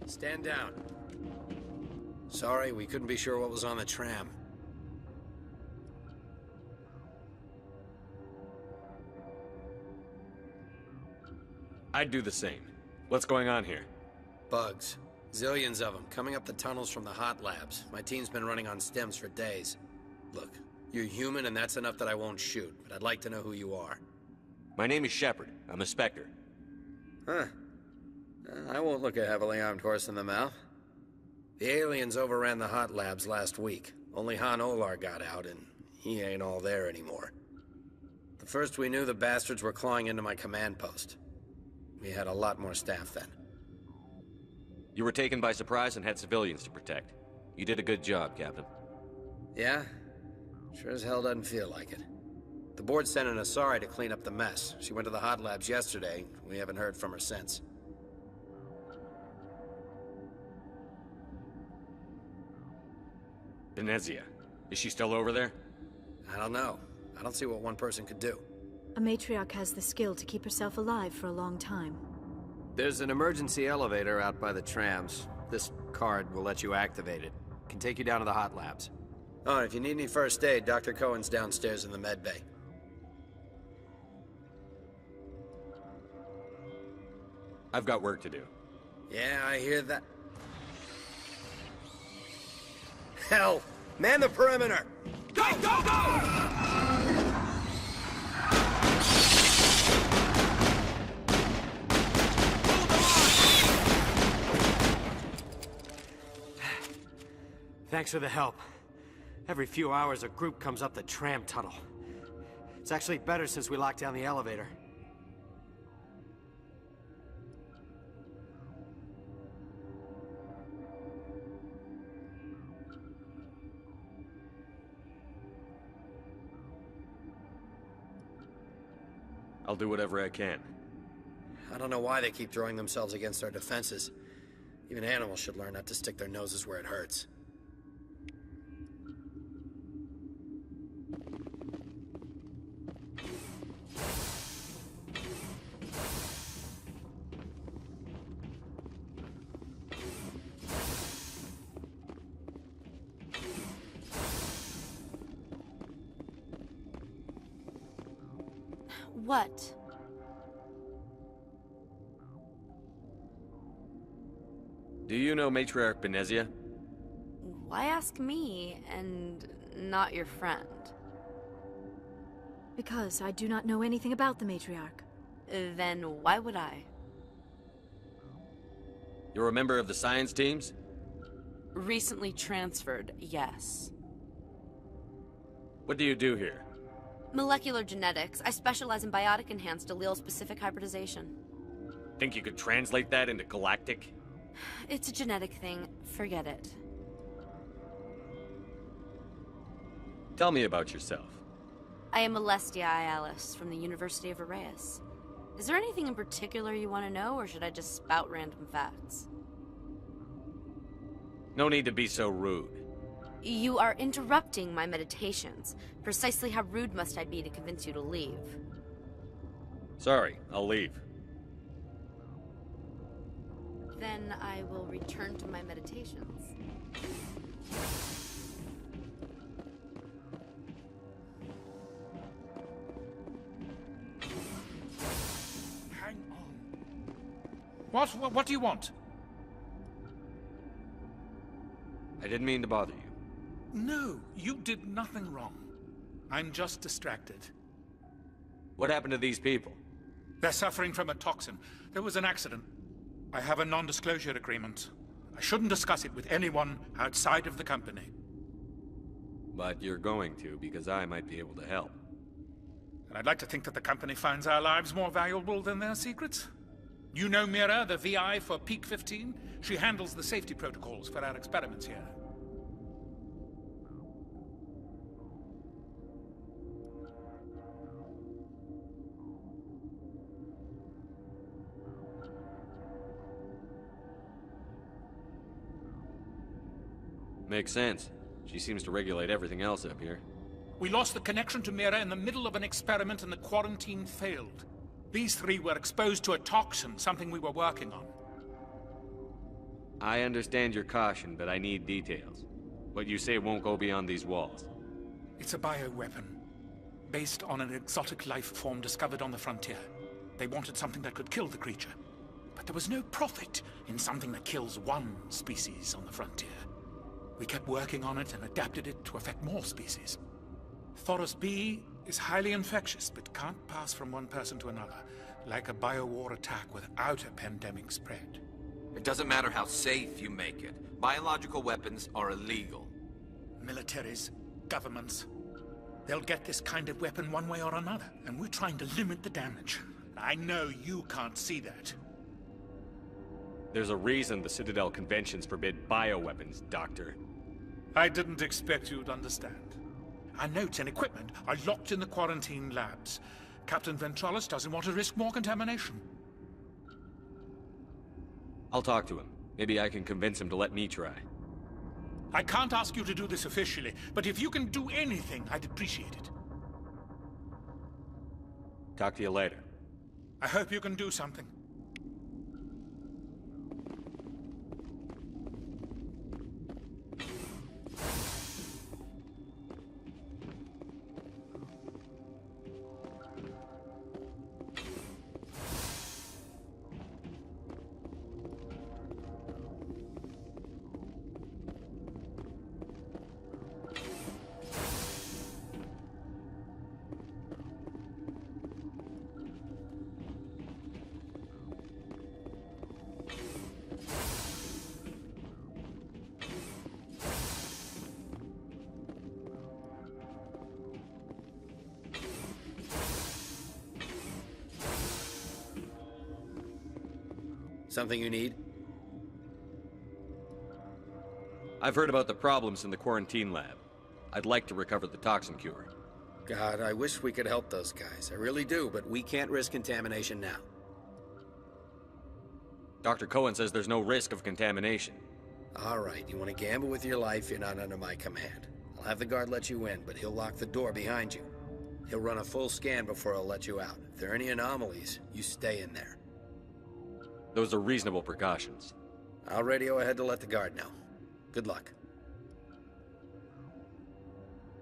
Stand down. Sorry, we couldn't be sure what was on the tram. I'd do the same. What's going on here? Bugs. Zillions of them, coming up the tunnels from the hot labs. My team's been running on stems for days. Look, you're human and that's enough that I won't shoot, but I'd like to know who you are. My name is Shepard. I'm a Spectre. Huh. I won't look a heavily armed horse in the mouth. The aliens overran the hot labs last week. Only Han Olar got out, and he ain't all there anymore. The first we knew, the bastards were clawing into my command post. We had a lot more staff then. You were taken by surprise and had civilians to protect. You did a good job, Captain. Yeah? Sure as hell doesn't feel like it. The board sent an Asari to clean up the mess. She went to the hot labs yesterday. We haven't heard from her since. Venezia. Is she still over there? I don't know. I don't see what one person could do. A matriarch has the skill to keep herself alive for a long time. There's an emergency elevator out by the trams. This card will let you activate it. Can take you down to the hot labs. Oh, and if you need any first aid, Dr. Cohen's downstairs in the med bay. I've got work to do. Yeah, I hear that. Hell! Man the perimeter! Go, go, go! Thanks for the help. Every few hours, a group comes up the tram tunnel. It's actually better since we locked down the elevator. I'll do whatever I can. I don't know why they keep throwing themselves against our defenses. Even animals should learn not to stick their noses where it hurts. What? Do you know Matriarch Venezia? Why ask me, and not your friend? Because I do not know anything about the matriarch. Then why would I? You're a member of the science teams? Recently transferred, yes. What do you do here? Molecular genetics. I specialize in biotic-enhanced allele-specific hybridization. Think you could translate that into galactic? It's a genetic thing. Forget it. Tell me about yourself. I am Alestia Ayalis from the University of Arraeus. Is there anything in particular you want to know, or should I just spout random facts? No need to be so rude. You are interrupting my meditations. Precisely how rude must I be to convince you to leave? Sorry, I'll leave. Then I will return to my meditations. Hang on. What do you want? I didn't mean to bother you. No, you did nothing wrong. I'm just distracted. What happened to these people? They're suffering from a toxin. There was an accident. I have a non-disclosure agreement. I shouldn't discuss it with anyone outside of the company. But you're going to, because I might be able to help. And I'd like to think that the company finds our lives more valuable than their secrets. You know Mira, the VI for Peak 15? She handles the safety protocols for our experiments here. Makes sense. She seems to regulate everything else up here. We lost the connection to Mira in the middle of an experiment and the quarantine failed. These three were exposed to a toxin, something we were working on. I understand your caution, but I need details. What you say won't go beyond these walls. It's a bioweapon, based on an exotic life form discovered on the frontier. They wanted something that could kill the creature. But there was no profit in something that kills one species on the frontier. We kept working on it and adapted it to affect more species. Thoros B is highly infectious, but can't pass from one person to another, like a biowar attack without a pandemic spread. It doesn't matter how safe you make it. Biological weapons are illegal. Militaries, governments, they'll get this kind of weapon one way or another, and we're trying to limit the damage. I know you can't see that. There's a reason the Citadel conventions forbid bioweapons, Doctor. I didn't expect you'd understand. Our notes and equipment are locked in the quarantine labs. Captain Ventralis doesn't want to risk more contamination. I'll talk to him. Maybe I can convince him to let me try. I can't ask you to do this officially, but if you can do anything, I'd appreciate it. Talk to you later. I hope you can do something. Something you need? I've heard about the problems in the quarantine lab. I'd like to recover the toxin cure. God, I wish we could help those guys. I really do, but we can't risk contamination now. Dr. Cohen says there's no risk of contamination. All right, you want to gamble with your life, you're not under my command. I'll have the guard let you in, but he'll lock the door behind you. He'll run a full scan before he'll let you out. If there are any anomalies, you stay in there. Those are reasonable precautions. I'll radio ahead to let the guard know. Good luck.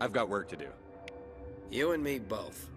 I've got work to do. You and me both.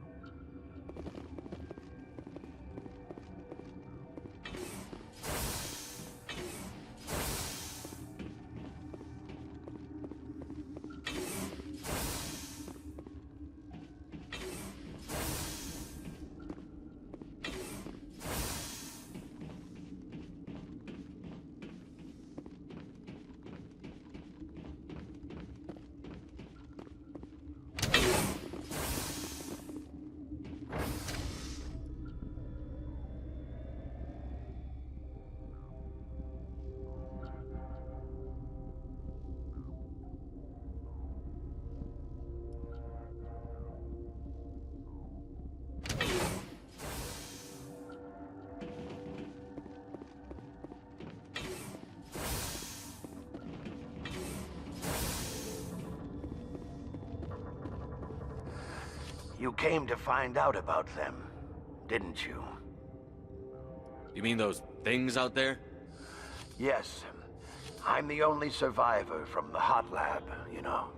You came to find out about them, didn't you? You mean those things out there? Yes. I'm the only survivor from the hot lab, you know.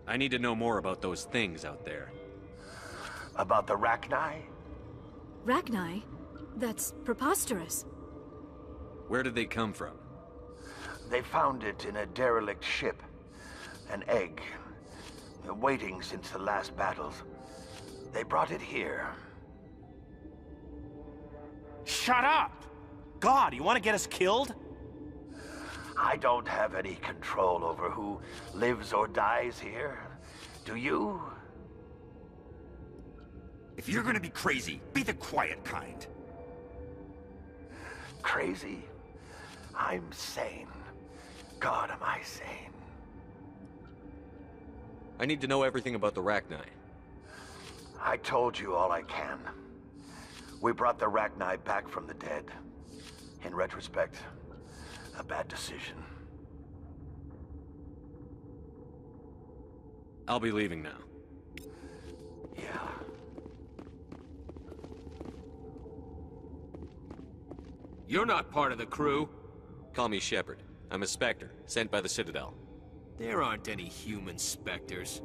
I need to know more about those things out there. About the Rachni? Rachni? That's preposterous. Where did they come from? They found it in a derelict ship. An egg. Waiting since the last battles. They brought it here. Shut up! God, you want to get us killed? I don't have any control over who lives or dies here. Do you? If you're gonna be crazy, be the quiet kind. Crazy? I'm sane. God, am I sane? I need to know everything about the Rachni. I told you all I can. We brought the Rachni back from the dead. In retrospect, a bad decision. I'll be leaving now. Yeah. You're not part of the crew. Call me Shepard. I'm a Spectre, sent by the Citadel. There aren't any human specters.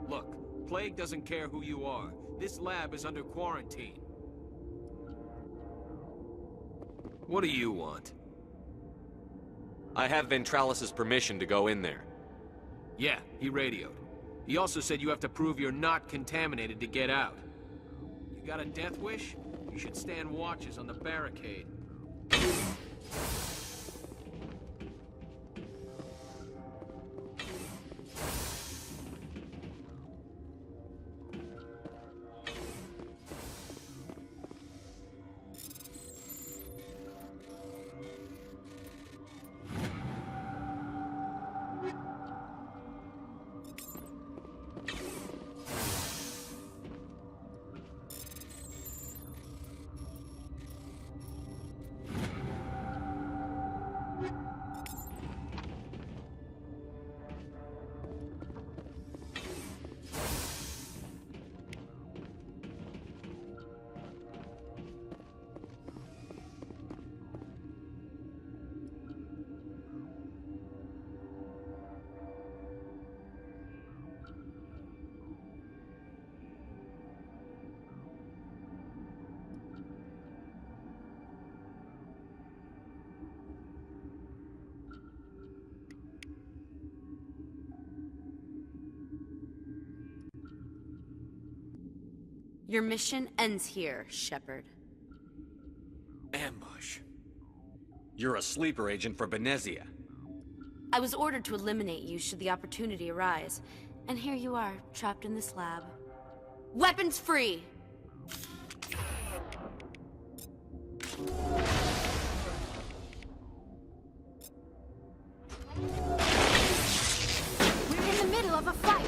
Look, Plague doesn't care who you are. This lab is under quarantine. What do you want? I have Ventralis's permission to go in there. Yeah, he radioed. He also said you have to prove you're not contaminated to get out. You got a death wish? You should stand watches on the barricade. Your mission ends here, Shepard. Ambush. You're a sleeper agent for Venezia. I was ordered to eliminate you should the opportunity arise. And here you are, trapped in this lab. Weapons free! We're in the middle of a fight.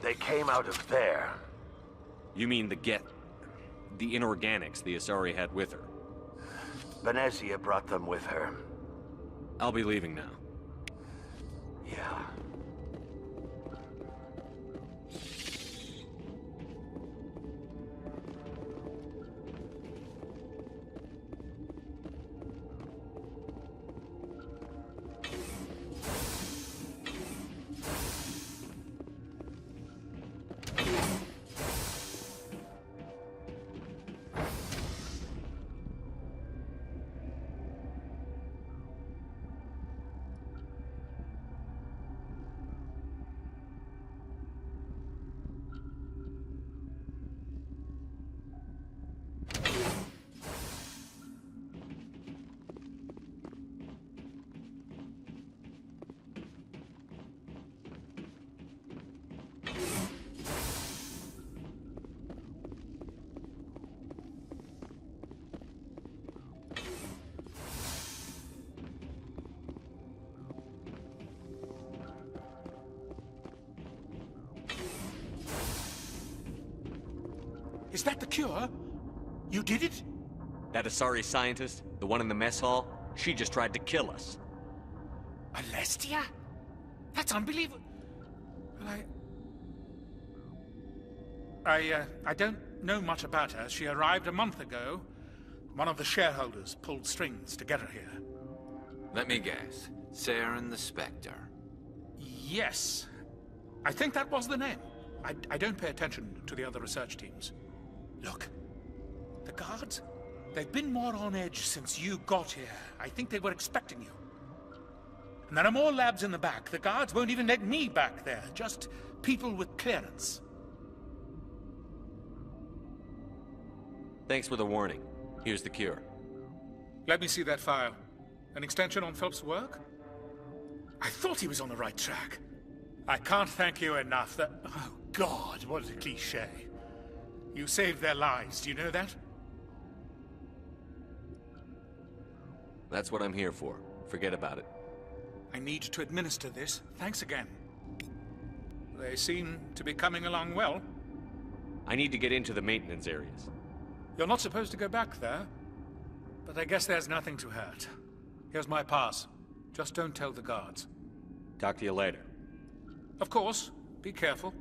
They came out of there. You mean the inorganics the Asari had with her? Venezia brought them with her. I'll be leaving now. Yeah. Is that the cure? You did it? That Asari scientist, the one in the mess hall, she just tried to kill us. Alestia? That's unbelievable. Well, I don't know much about her. She arrived a month ago. One of the shareholders pulled strings to get her here. Let me guess. Saren the Spectre. Yes. I think that was the name. I don't pay attention to the other research teams. Look, the guards, they've been more on edge since you got here. I think they were expecting you. And there are more labs in the back. The guards won't even let me back there. Just people with clearance. Thanks for the warning. Here's the cure. Let me see that file. An extension on Phelps' work? I thought he was on the right track. I can't thank you enough. Oh, God, what a cliché. You saved their lives, do you know that? That's what I'm here for. Forget about it. I need to administer this. Thanks again. They seem to be coming along well. I need to get into the maintenance areas. You're not supposed to go back there, but I guess there's nothing to hurt. Here's my pass. Just don't tell the guards. Talk to you later. Of course. Be careful.